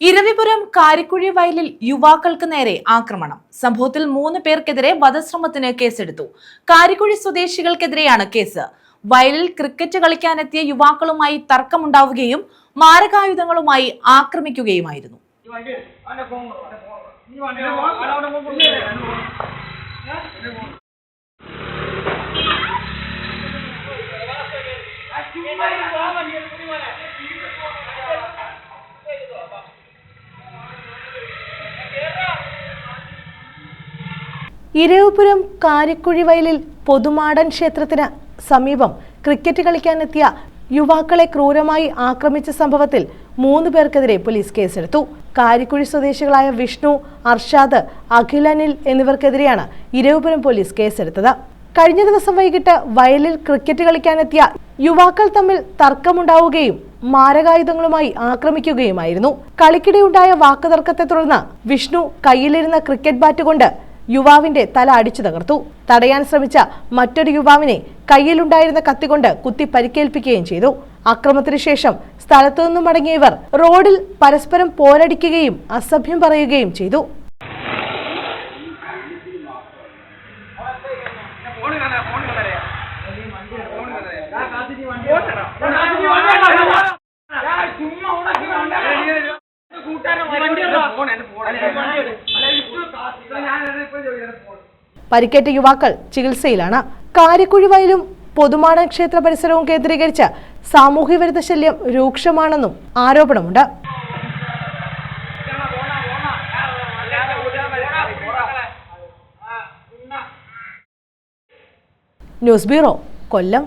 ഇരവിപുരം കാരിക്കുഴി വയലിൽ യുവാക്കൾക്ക് നേരെ ആക്രമണം. സംഭവത്തിൽ 3 പേർക്കെതിരെ വധശ്രമത്തിന് കേസെടുത്തു. കാരിക്കുഴി സ്വദേശികൾക്കെതിരെയാണ് കേസ്. വയലിൽ ക്രിക്കറ്റ് കളിക്കാനെത്തിയ യുവാക്കളുമായി തർക്കമുണ്ടാവുകയും മാരകായുധങ്ങളുമായി ആക്രമിക്കുകയുമായിരുന്നു. ഇരവിപുരം കാരിക്കുഴി വയലിൽ പൊതുമാടൻ ക്ഷേത്രത്തിന് സമീപം ക്രിക്കറ്റ് കളിക്കാനെത്തിയ യുവാക്കളെ ക്രൂരമായി ആക്രമിച്ച സംഭവത്തിൽ 3 പേർക്കെതിരെ പോലീസ് കേസെടുത്തു. കാരിക്കുഴി സ്വദേശികളായ വിഷ്ണു, അർഷാദ്, അഖിലനിൽ എന്നിവർക്കെതിരെയാണ് ഇരവിപുരം പോലീസ് കേസെടുത്തത്. കഴിഞ്ഞ ദിവസം വൈകിട്ട് വയലിൽ ക്രിക്കറ്റ് കളിക്കാനെത്തിയ യുവാക്കൾ തമ്മിൽ തർക്കമുണ്ടാവുകയും മാരകായുധങ്ങളുമായി ആക്രമിക്കുകയുമായിരുന്നു. കളിക്കിടെയുണ്ടായ വാക്കുതർക്കത്തെ തുടർന്ന് വിഷ്ണു കയ്യിലിരുന്ന ക്രിക്കറ്റ് ബാറ്റ് കൊണ്ട് യുവാവിന്റെ തല അടിച്ചു തകർത്തു. തടയാൻ ശ്രമിച്ച മറ്റൊരു യുവാവിനെ കയ്യിലുണ്ടായിരുന്ന കത്തികൊണ്ട് കുത്തി പരിക്കേൽപ്പിക്കുകയും ചെയ്തു. അക്രമത്തിന് ശേഷം സ്ഥലത്തു നിന്നും മടങ്ങിയവർ റോഡിൽ പരസ്പരം പോരടിക്കുകയും അസഭ്യം പറയുകയും ചെയ്തു. പരിക്കേറ്റ യുവാക്കൾ ചികിത്സയിലാണ്. കാരിക്കുഴി വയലും പൊതുമാടൻ ക്ഷേത്ര പരിസരവും കേന്ദ്രീകരിച്ച് സാമൂഹ്യവിരുദ്ധ ശല്യം രൂക്ഷമാണെന്നും ആരോപണമുണ്ട്. ന്യൂസ് ബ്യൂറോ, കൊല്ലം.